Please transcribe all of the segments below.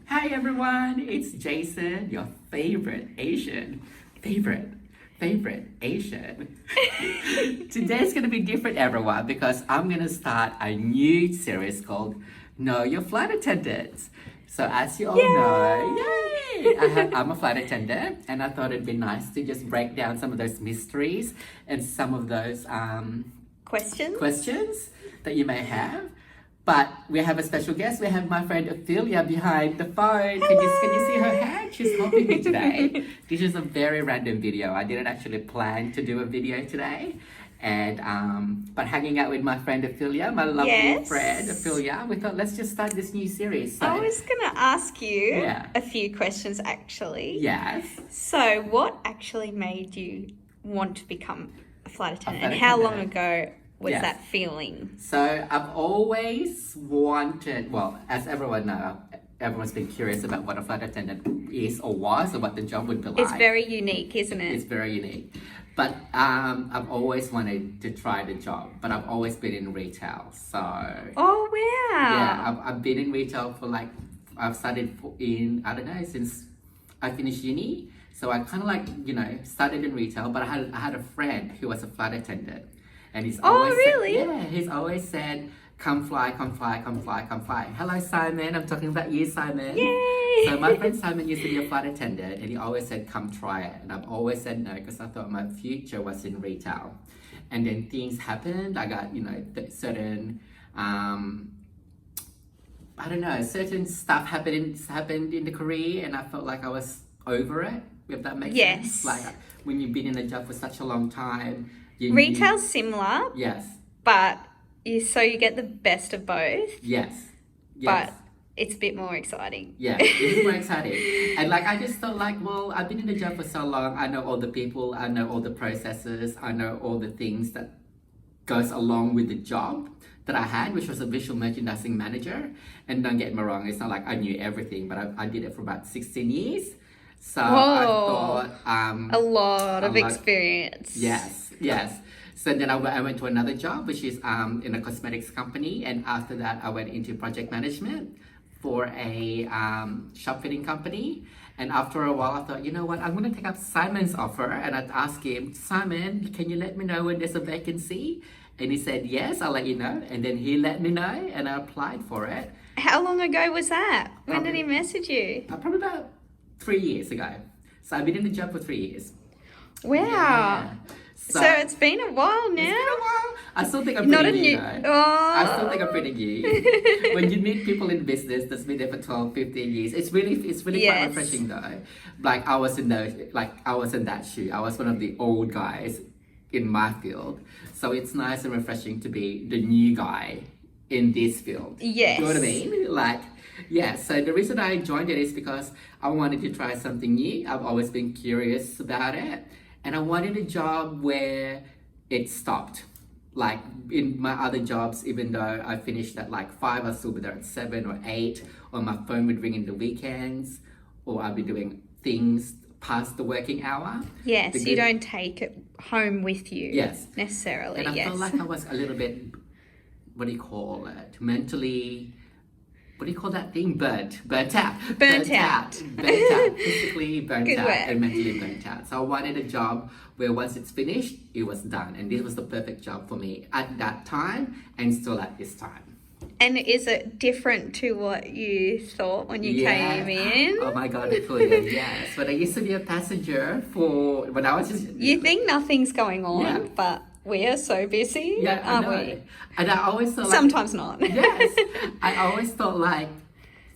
Hi everyone, it's Jason, your favorite Asian. Favorite Asian. Today's gonna be different, everyone, because I'm gonna start a new series called Know Your Flight Attendants. So as you all know, yay! I'm a flight attendant, and I thought it'd be nice to just break down some of those mysteries and some of those questions that you may have. But we have a special guest. We have my friend Ophelia behind the phone. Can you see her hand? She's helping me today. This is a very random video. I didn't actually plan to do a video today. And but hanging out with my friend Ophelia, my lovely friend Ophelia, we thought let's just start this new series. So, I was going to ask you a few questions actually. Yes. So what actually made you want to become a flight attendant? And how long ago was that feeling? So I've always wanted, well, as everyone knows, everyone's been curious about what a flight attendant is or was or what the job would be like. It's very unique, isn't it? It's very unique. But I've always wanted to try the job, but I've always been in retail. So oh wow! Yeah, I've been in retail for I've started I don't know, since I finished uni. So I kind of started in retail, but I had a friend who was a flight attendant, and he's always he's always said, come fly. Hello, Simon. I'm talking about you, Simon. Yay! So my friend Simon used to be a flight attendant, and he always said, come try it. And I've always said no because I thought my future was in retail. And then things happened. I got, certain, I don't know, certain stuff happened in the career, and I felt like I was over it, if that makes sense. Like when you've been in a job for such a long time. Retail's similar. Yes. But you get the best of both. Yes. But it's a bit more exciting. Yeah, it is more exciting. And I just thought well, I've been in the job for so long. I know all the people. I know all the processes. I know all the things that goes along with the job that I had, which was a visual merchandising manager. And don't get me wrong, it's not like I knew everything, but I did it for about 16 years. So I thought... a lot of experience. Yes. So then I went to another job, which is in a cosmetics company. And after that, I went into project management for a shop fitting company. And after a while, I thought, you know what, I'm going to take up Simon's offer. And I'd ask him, Simon, can you let me know when there's a vacancy? And he said, yes, I'll let you know. And then he let me know, and I applied for it. How long ago was that? When did he message you? Probably about 3 years ago. So I've been in the job for 3 years. Wow. Yeah. So it's been a while now. It's been a while. I still think I'm pretty new, though. Oh. I still think I'm pretty new. When you meet people in business that's been there for 12, 15 years, it's really quite refreshing, though. I was in that shoe. I was one of the old guys in my field. So it's nice and refreshing to be the new guy in this field. Yes. Do you know what I mean? So the reason I joined it is because I wanted to try something new. I've always been curious about it. And I wanted a job where it stopped. Like in my other jobs, even though I finished at 5, I'd still be there at 7 or 8, or my phone would ring in the weekends, or I'd be doing things past the working hour. Yes, you don't take it home with you. Yes. Necessarily, and I felt like I was a little bit, what do you call it? Mentally... What do you call that thing? Burnt out. Physically burnt out and mentally burnt out. So I wanted a job where once it's finished, it was done. And this was the perfect job for me at that time and still at this time. And is it different to what you thought when you came in? Oh my God, Ophelia, yes. But I used to be a passenger when I was just... You think nothing's going on, but... We are so busy, aren't we? And I always thought sometimes not. Yes. I always thought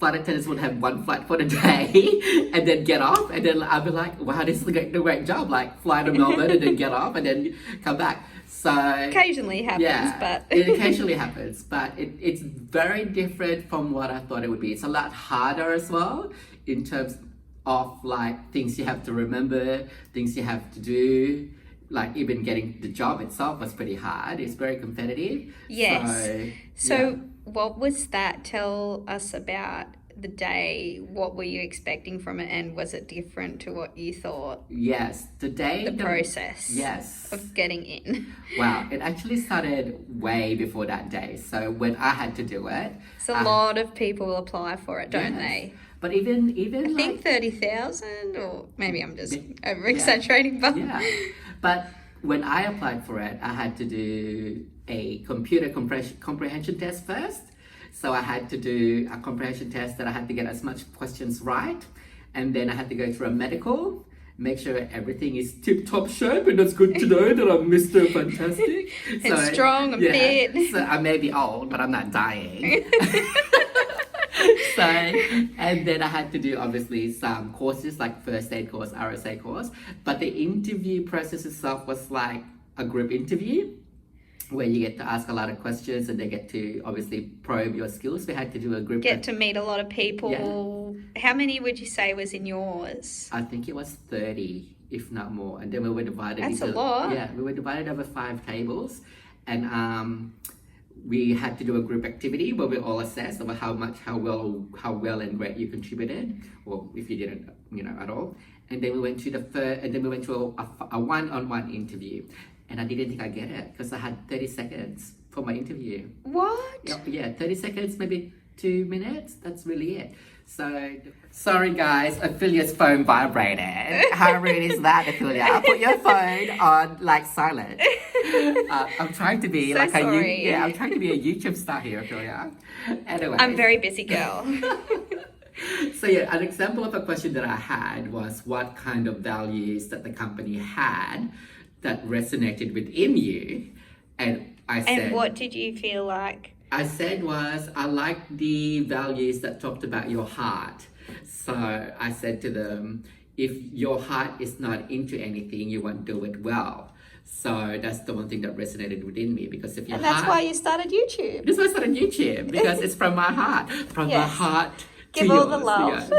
flight attendants would have one flight for the day and then get off. And then I'd be like, wow, this is a great job. Fly to Melbourne and then get off and then come back. So occasionally happens, but... it occasionally happens. But it's very different from what I thought it would be. It's a lot harder as well in terms of things you have to remember, things you have to do. Even getting the job itself was pretty hard. It's very competitive. Yes. So what was that? Tell us about the day, what were you expecting from it, and was it different to what you thought? Yes, The process Yes. of getting in. Wow, it actually started way before that day. So when I had to do it, So a lot of people apply for it, don't yes. they? But even I like think 30,000, or maybe I'm just over exaggerating, but yeah. But when I applied for it, I had to do a computer comprehension test first. So I had to do a comprehension test that I had to get as much questions right, and then I had to go through a medical, make sure everything is tip-top shape, and it's good to know that I'm Mr. Fantastic. and strong and fit. So I may be old, but I'm not dying. So, and then I had to do obviously some courses like first aid course, RSA course, but the interview process itself was like a group interview where you get to ask a lot of questions and they get to obviously probe your skills. We had to do a group. Get to meet a lot of people. Yeah. How many would you say was in yours? I think it was 30, if not more. And then we were divided That's a lot. Yeah, we were divided over 5 tables. And we had to do a group activity where we all assessed about how well and great you contributed, or if you didn't, at all. And then we went to a one-on-one interview. And I didn't think I'd get it because I had 30 seconds for my interview. What? Yeah, 30 seconds, maybe 2 minutes. That's really it. So, sorry guys, Ophelia's phone vibrated. How rude is that, Ophelia? Put your phone on like silent. I'm trying to be so like sorry. I'm trying to be a YouTube star here, Ophelia. Anyway. I'm a very busy girl. So yeah, an example of a question that I had was what kind of values that the company had that resonated within you. And I said... And what did you feel like? I said was, I like the values that talked about your heart. So I said to them, if your heart is not into anything, you won't do it well. So that's the one thing that resonated within me, because if your heart... And that's why you started YouTube. That's why I started YouTube, because it's from my heart. From my heart to Give yours. all the love.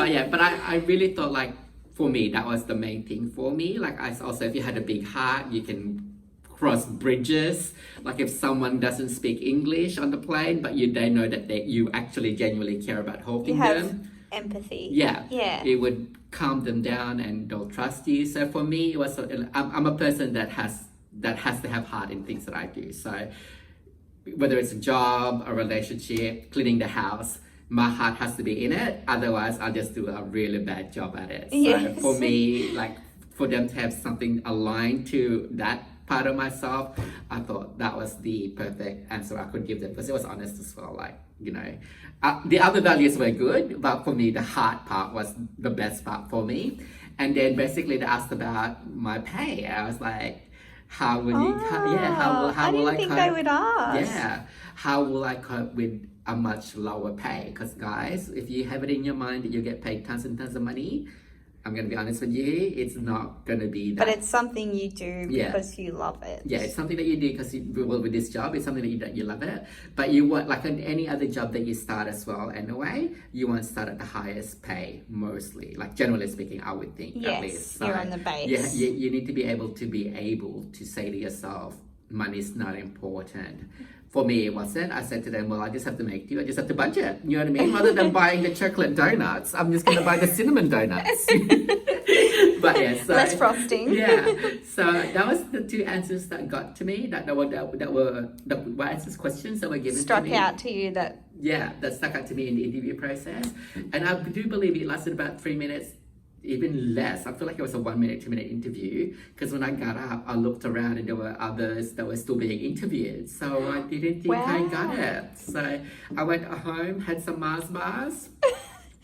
Yeah. But I really thought like, for me, that was the main thing for me. Like I also, if you had a big heart, you can cross bridges. Like if someone doesn't speak English on the plane, but they know that you actually genuinely care about helping them. Empathy. Yeah. It would calm them down and they'll trust you. So for me, it was. I'm a person that has to have heart in things that I do. So whether it's a job, a relationship, cleaning the house, my heart has to be in it. Otherwise, I'll just do a really bad job at it. So for me, like for them to have something aligned to that part of myself, I thought that was the perfect answer I could give them, because it was honest as well. Like, the other values were good, but for me, the heart part was the best part for me. And then basically they asked about my pay. I was like, how will you, how will I cope? They would ask. Yeah. How will I cope with a much lower pay? Because guys, if you have it in your mind that you get paid tons and tons of money, I'm going to be honest with you, it's not going to be that. But it's something you do because you love it. Yeah, it's something that you do because with this job, it's something that you love it. But you want, like in any other job that you start as well anyway, you want to start at the highest pay mostly. Like generally speaking, I would think at least. So, you're on the base. Yeah, you need to be able to say to yourself, money's not important. For me, it wasn't. I said to them, well, I just have to make do. I just have to budget. You know what I mean? Rather than buying the chocolate donuts, I'm just going to buy the cinnamon donuts. But yeah, so less frosting. Yeah. So that was the 2 answers that got to me. That were answers questions that were given Struck to me. out to you that. Yeah, that stuck out to me in the interview process, and I do believe it lasted about 3 minutes. Even less. I feel like it was a 1 minute, 2 minute interview, because when I got up, I looked around and there were others that were still being interviewed. So I didn't think I got it. So I went home, had some Mars bars,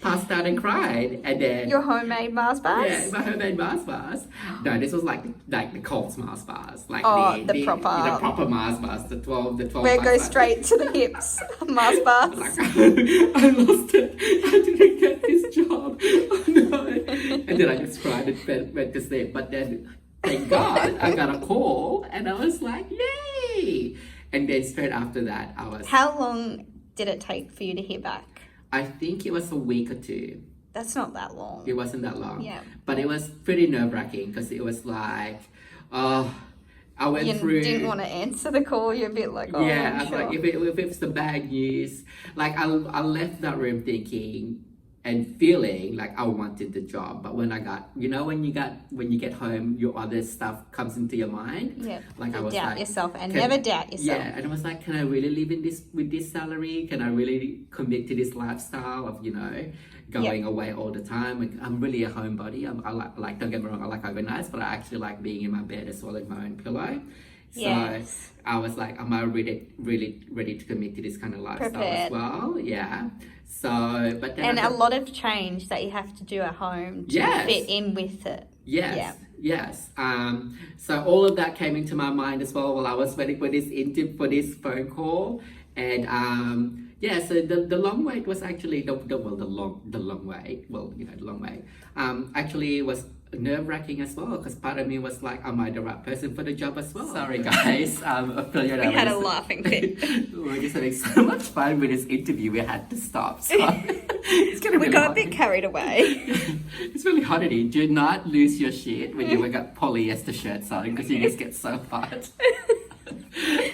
passed out and cried, and then your homemade Mars bars. Yeah, my homemade Mars bars. No, this was like the Colts Mars bars, like the proper Mars bars, the 12. Where it goes straight to the hips, Mars bars. Like, I lost it. I didn't get this job. Oh no! And then I just cried and went to sleep. But then, thank God, I got a call, and I was like, yay! And then straight after that, I was. How long did it take for you to hear back? I think it was a week or 2. That's not that long. It wasn't that long. Yeah. But it was pretty nerve-wracking, because it was like, I went You through. didn't want to answer the call. You're a bit like, oh, Yeah, I was sure. like, if it's the bad news, like I left that room thinking and feeling like I wanted the job. But when I got, when you get home, your other stuff comes into your mind. Yeah, Like I you was doubt like, yourself and never doubt yourself. yeah, and I was like, can I really live in this with this salary? Can I really commit to this lifestyle of going away all the time? Like, I'm really a homebody. I like don't get me wrong, I like overnights, but I actually like being in my bed as well as my own pillow. So Yes. I was like, am I really, really ready to commit to this kind of lifestyle Prepared. as well? Yeah. So, but then And a lot of change that you have to do at home to Yes. fit in with it. Yes, Yeah. yes. So all of that came into my mind as well while I was waiting for this phone call, and so the long wait was actually the long wait. Well, the long wait. Actually was nerve-wracking as well, because part of me was like, am I the right person for the job as well? Sorry guys, Ophelia and I We had a just- laughing fit. we were just having so much fun with this interview, we had to stop. So it's gonna be We got a bit carried away. It's really hot in here. Do not lose your shit when you got polyester shirts on, because you just get so hot.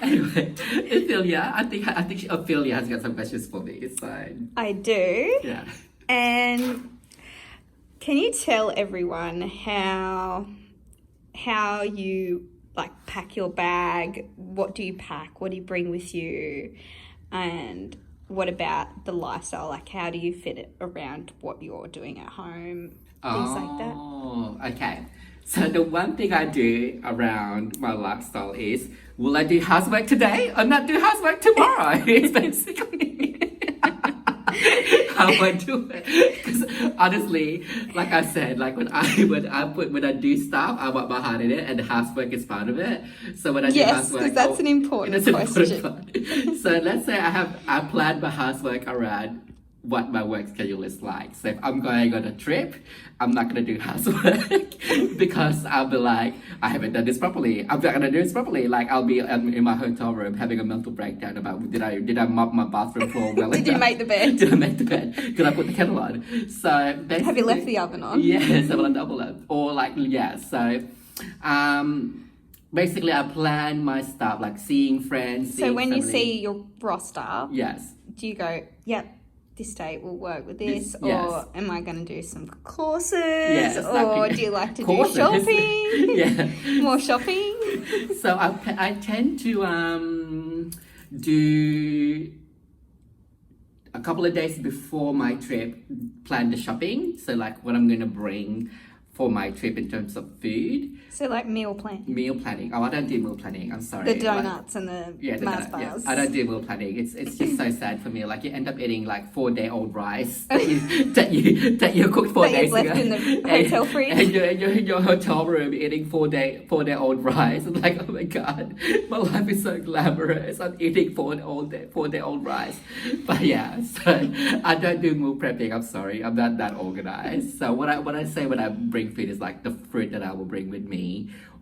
Anyway, Ophelia, I think Ophelia has got some questions for me. So I do. yeah. And can you tell everyone how you like pack your bag? What do you pack? What do you bring with you? And what about the lifestyle? Like, how do you fit it around what you're doing at home? Things like that. Oh, okay. So the one thing I do around my lifestyle is, will I do housework today or not do housework tomorrow? It's basically how I do it. Because honestly, like I said, like when I do stuff, I want my heart in it, and the housework is part of it. So when I do Yes, housework, because that's an important question. part. So let's say I plan my housework around what my work schedule is like. So if I'm going on a trip, I'm not going to do housework because I'll be like, I haven't done this properly. I'm not going to do this properly. Like I'll be in my hotel room having a mental breakdown about did I mop my bathroom floor well Did you make the bed? Did I make the bed? Did I put the kettle on? So basically, Have you left the oven on? Yes, I will double it. Or like, yeah, so basically I plan my stuff, like seeing friends, So when family. you see your roster, Yes. do you go, yep, this date will work with this, or yes. am I going to do some courses, Yes, or like- do you like to Courses. do shopping? Yeah. More shopping? So I tend to do a couple of days before my trip, plan the shopping. So like what I'm gonna bring for my trip in terms of food. So like meal plan. Meal planning. Oh, I don't do meal planning. I'm sorry. The donuts and the the Mars donut, bars. yeah. I don't do meal planning. It's just so sad for me. Like you end up eating like 4-day-old rice that you cooked 4 That days you've left ago. in the hotel fridge. And you're in your hotel room eating 4-day-old rice. I'm like, oh my god, my life is so glamorous. I'm eating 4-day-old rice. But yeah, so I don't do meal prepping. I'm sorry, I'm not that organized. So what I say when I bring food is like the fruit that I will bring with me,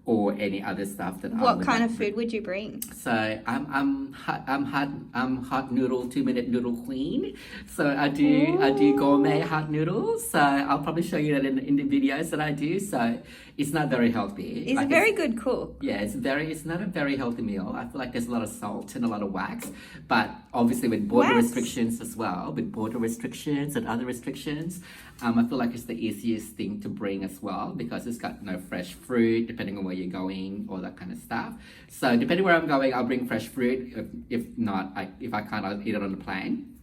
or any other stuff that I What would kind like of food would you bring? So I'm hot noodle 2-minute noodle queen. So I do gourmet hot noodles. So I'll probably show you that in the videos that I do. So it's not very healthy. He's Like, a very good cook. yeah, it's not a very healthy meal. I feel like there's a lot of salt and a lot of wax, but obviously with border Wax? restrictions as well, with border restrictions and other restrictions, I feel like it's the easiest thing to bring as well, because it's got no fresh fruit depending on where you're going, all that kind of stuff. So depending where I'm going, I'll bring fresh fruit. If not, if I can't, I'll eat it on the plane.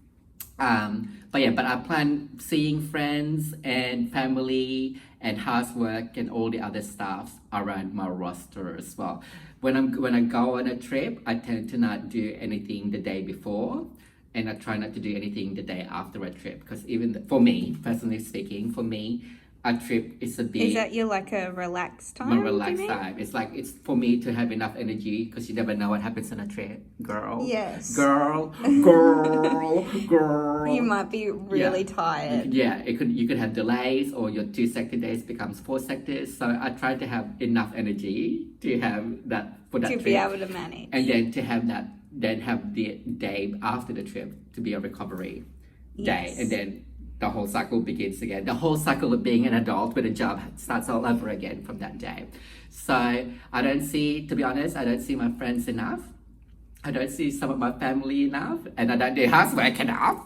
But I plan seeing friends and family and housework and all the other stuff around my roster as well. When I go on a trip, I tend to not do anything the day before, and I try not to do anything the day after a trip, because for me, personally speaking, a trip is a big... Is that your like a relaxed time? my do you relaxed mean? time. It's like, it's for me to have enough energy, because you never know what happens on a trip, girl. Yes. Girl. You might be really tired. Yeah, you could have delays, or your 2 sector days becomes 4 sectors. So I try to have enough energy to have that for that To trip, be able to manage. and then to have that, then have the day after the trip to be a recovery day, Yes. and then the whole cycle begins again. The whole cycle of being an adult with a job starts all over again from that day. So to be honest, I don't see my friends enough. I don't see some of my family enough, and I don't do housework enough.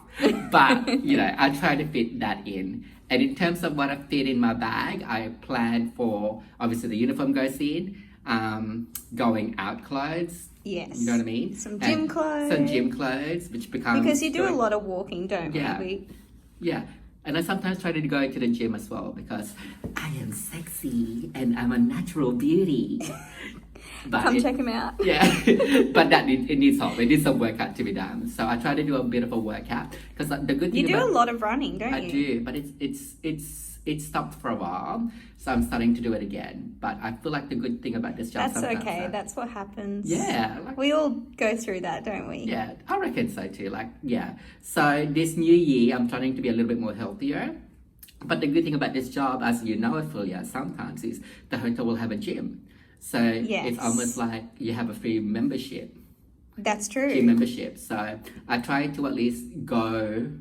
But, I try to fit that in. And in terms of what I fit in my bag, I plan for, obviously the uniform goes in, going out clothes. Yes. You know what I mean? Some gym clothes. Some gym clothes, which becomes... Because you do a lot of walking, don't Yeah. we? Yeah. And I sometimes try to go to the gym as well because I am sexy and I'm a natural beauty. But Come check him out. Yeah, but it needs help. It needs some workout to be done. So I try to do a bit of a workout because the good thing You do a lot of running, don't you? I do, but it's stopped for a while, so I'm starting to do it again. But I feel like the good thing about this job. That's okay. That's what happens. Yeah, we all go through that, don't we? Yeah, I reckon so too. So this new year, I'm trying to be a little bit more healthier. But the good thing about this job, as you know, Ophelia, sometimes is the hotel will have a gym. So It's almost like you have a free membership. That's true. Gym membership. So I try to at least go.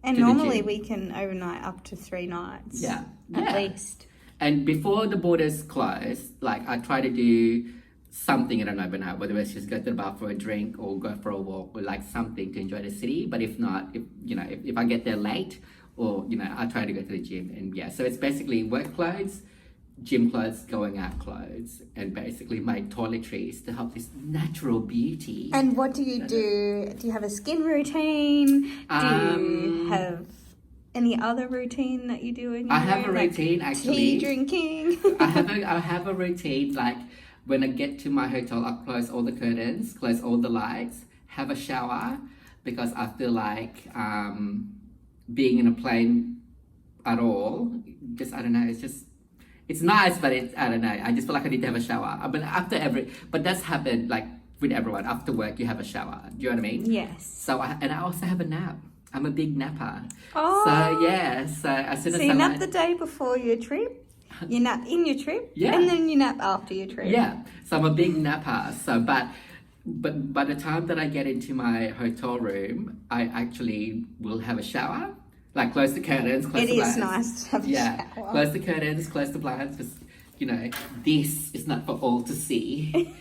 And normally we can overnight up to 3 nights. Yeah. At least. And before the borders close, I try to do something in an overnight, whether it's just go to the bar for a drink or go for a walk or something to enjoy the city. But if not, if I get there late or, I try to go to the gym. And so it's basically work clothes, gym clothes, going out clothes, and basically my toiletries to help this natural beauty. And what do you do? Do you have a skin routine? Do you have any other routine that you do in your I have a room? routine actually. Tea drinking? I have a routine when I get to my hotel, I'll close all the curtains, close all the lights, have a shower because I feel like being in a plane at all, I don't know, it's nice, but I don't know. I just feel like I need to have a shower. But that's happened with everyone. After work, you have a shower. Do you know what I mean? Yes. So I also have a nap. I'm a big napper. Oh. So as soon as you nap the day before your trip, you nap in your trip, and then you nap after your trip. Yeah. So I'm a big napper. So but by the time that I get into my hotel room, I actually will have a shower. Close the curtains, close the blinds. It is nice to have a shower. Close the curtains, close the blinds, because, this is not for all to see.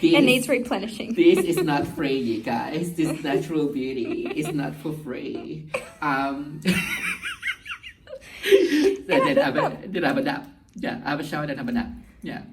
It needs replenishing. This is not free, you guys. This natural beauty is not for free. Then I have a nap. Yeah, I have a shower, then have a nap. Yeah.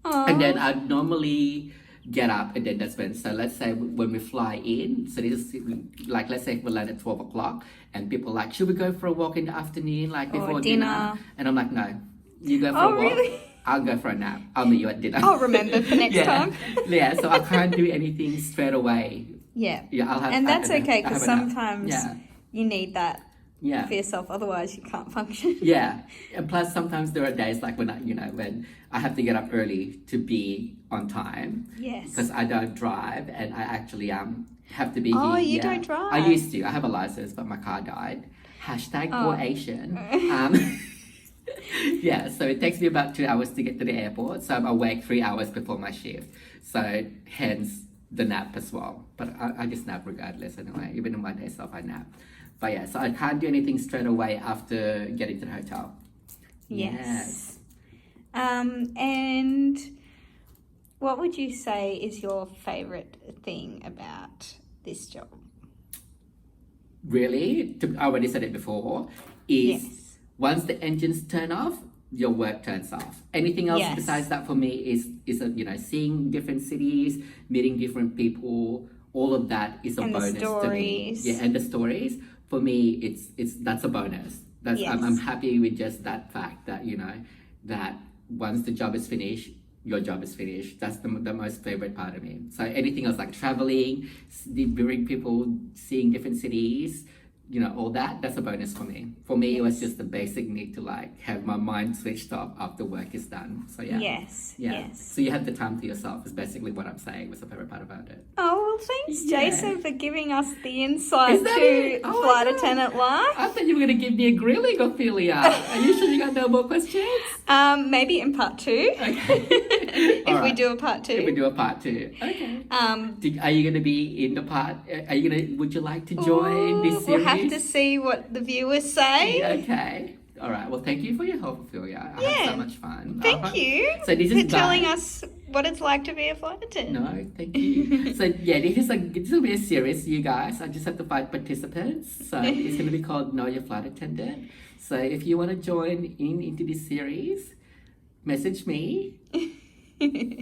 Aww. And then I normally get up, and then that's when, so let's say when we fly in, so this is let's say we land at 12 o'clock and people should we go for a walk in the afternoon before dinner? And I'm like, no, you go for a walk. Really? I'll go for a nap. I'll meet you at dinner. I'll remember for next time. Yeah, so I can't do anything straight away. Yeah. Yeah, that's okay because sometimes Yeah. you need that Yeah. for yourself, otherwise you can't function. Yeah, and plus sometimes there are days when I have to get up early to be on time. Yes. Because I don't drive and I actually have to be here. Oh, you Yeah. don't drive? I used to. I have a license, but my car died. Poor Asian. Yeah, so it takes me about 2 hours to get to the airport. So I'm awake 3 hours before my shift. So hence the nap as well. But I just nap regardless anyway. Even on my days off, I nap. But yeah, so I can't do anything straight away after getting to the hotel. Yes. And what would you say is your favourite thing about this job? Really? I already said it before. Is once the engines turn off, your work turns off. Anything else besides that for me is seeing different cities, meeting different people. All of that is a bonus to me. Yeah, and the stories. For me, that's a bonus. I'm happy with just that fact that that once the job is finished, your job is finished. That's the most favorite part of me. So anything else like traveling, meeting people, seeing different cities, all that's a bonus for me. For me, it was just the basic need to have my mind switched off after work is done. So yeah. Yes. So you have the time to yourself is basically what I'm saying was the favorite part about it. Oh, well, thanks, Jason, for giving us the insight to flight attendant life. I thought you were going to give me a grilling, Ophelia. Are you sure you got no more questions? Maybe in part 2. Okay. If we do a part 2. If we do a part 2. Okay. Are you going to be in the part? Would you like to join this series? We'll have to see what the viewers say. Okay. All right. Well, thank you for your help, Ophelia. I had so much fun. Thank you So this is for telling bad. us what it's like to be a flight attendant. No, thank you. So yeah, this will be a series, you guys. I just have to find participants. So it's going to be called Know Your Flight Attendant. So if you want to join into this series, message me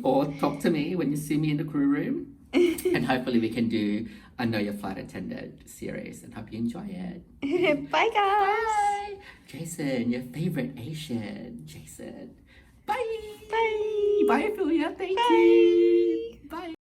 or talk to me when you see me in the crew room, and hopefully we can do a Know Your Flight Attendant series. And hope you enjoy it. Bye, guys. Bye, Jason. Your favorite Asian, Jason. Bye. Bye. Bye, Ophelia. Thank Bye. you.